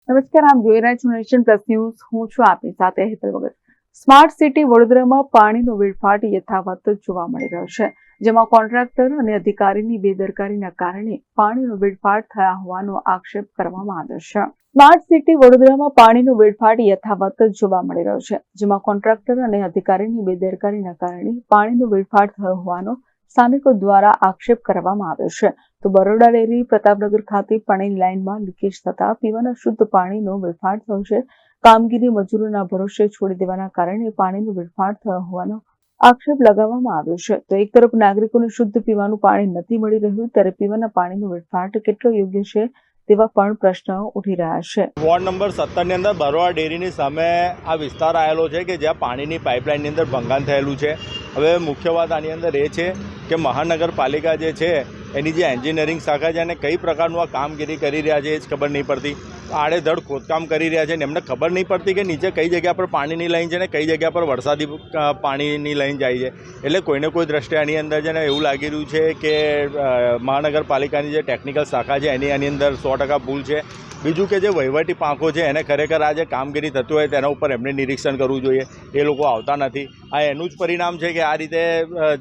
નમસ્કાર, આપ જોઈ રહ્યા છો નેશન પ્લસ ન્યૂઝ. હું છું આપની સાથે હેતલ વગર. સ્માર્ટ સિટી વડોદરામાં પાણીનો વેડફાટ યથાવત જોવા મળી રહ્યો છે, જેમાં કોન્ટ્રાક્ટર અને અધિકારીની બેદરકારીના કારણે પાણીનો વેડફાટ થયા હોવાનો આક્ષેપ કરવામાં આવ્યો છે. સ્માર્ટ સિટી વડોદરામાં પાણીનો વેડફાટ યથાવત જોવા મળી રહ્યો છે, જેમાં કોન્ટ્રાક્ટર અને અધિકારીની બેદરકારીના કારણે પાણીનો વેડફાટ થયો હોવાનો સ્થાનિકો દ્વારા આક્ષેપ કરવામાં આવ્યો છે. તો બરોડા ડેરી પ્રતાપનગર ખાતે પાણીની લાઇનમાં લીકેજ થતા પીવાના શુદ્ધ પાણીનો વેડફાટ થયો છે. કામગીરી મજૂરોના ભરોસે છોડી દેવાના કારણે પાણીનો વેડફાટ થયો હોવાનો આક્ષેપ લગાવવામાં આવ્યો છે. તો એક તરફ નાગરિકોને શુદ્ધ પીવાનું પાણી નથી મળી રહ્યું, ત્યારે પીવાના પાણીનો વેડફાટ કેટલો યોગ્ય છે તેવા પણ પ્રશ્નો ઉઠી રહ્યા છે. વોર્ડ નંબર 17 ની અંદર બરોડા ડેરીની સામે આ વિસ્તાર આવેલો છે કે જ્યાં પાણીની પાઇપલાઇનની અંદર ભંગાણ થયેલું છે. હવે મુખ્ય વાત આની અંદર એ છે કે મહાનગરપાલિકા જે છે એની જે એન્જિનિયરિંગ શાખા છે એને કઈ પ્રકારનું આ કામગીરી કરી રહ્યા છે એ જ ખબર નહીં પડતી. આડેધડ ખોદકામ કરી રહ્યા છે ને એમને ખબર નહીં પડતી કે નીચે કઈ જગ્યા પર પાણીની લાઈન છે ને કઈ જગ્યા પર વરસાદી પાણીની લાઈન જાય છે. એટલે કોઈને કોઈ દ્રષ્ટિએ આની અંદર છે ને એવું લાગી રહ્યું છે કે મહાનગરપાલિકાની જે ટેકનિકલ શાખા છે એની આની અંદર 100% ભૂલ છે. બીજું કે જે વહીવટી પાંખો છે એને ખરેખર આ જે કામગીરી થતું હોય તેના ઉપર એમને નિરીક્ષણ કરવું જોઈએ, એ લોકો આવતા નથી. આ એનું જ પરિણામ છે કે આ રીતે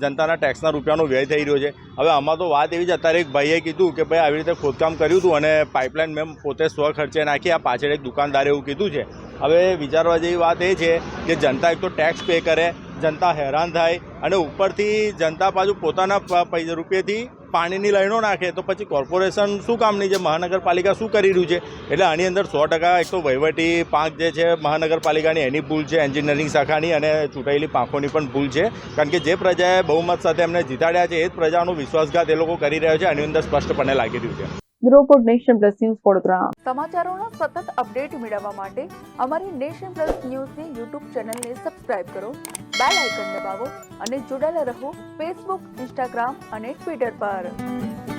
જનતાના ટેક્સના રૂપિયાનો વ્યય થઈ રહ્યો છે. હવે આમાં તો વાત એવી જ, અત્યારે એક ભાઈએ કીધું કે ભાઈ આવી રીતે ખોદકામ કર્યું હતું અને પાઇપલાઇન મેં પોતે સ્વખર્ચે નાખી, આ પાછળ એક દુકાનદારે એવું કીધું છે. હવે વિચારવા જેવી વાત એ છે કે જનતા એક તો ટેક્સ પે કરે, જનતા હેરાન થાય અને ઉપરથી જનતા પાછું પોતાના રૂપિયાથી પાણીની લાઈનો નાખે, તો પછી કોર્પોરેશન શું કામની છે, મહાનગરપાલિકા શું કરી રહ્યું છે? એટલે આની અંદર 100% એક તો વહીવટી પાંખ જે છે મહાનગરપાલિકાની એની ભૂલ છે, એન્જિનિયરિંગ શાખાની અને ચૂંટાયેલી પાંખોની પણ ભૂલ છે. કારણ કે જે પ્રજાએ બહુમત સાથે એમને જીતાડ્યા છે એ જ પ્રજાનો વિશ્વાસઘાત એ લોકો કરી રહ્યા છે, આની અંદર સ્પષ્ટપણે લાગી રહ્યું છે. Report nation plus news Vadodara. સમાચારોના સતત અપડેટ મેળવવા માટે અમારી નેશન પ્લસ ન્યૂઝની યુટ્યુબ ચેનલને સબસ્ક્રાઇબ કરો, બેલ આઇકન દબાવો અને જોડાયેલા રહો ફેસબુક, ઇન્સ્ટાગ્રામ અને ટ્વિટર પર.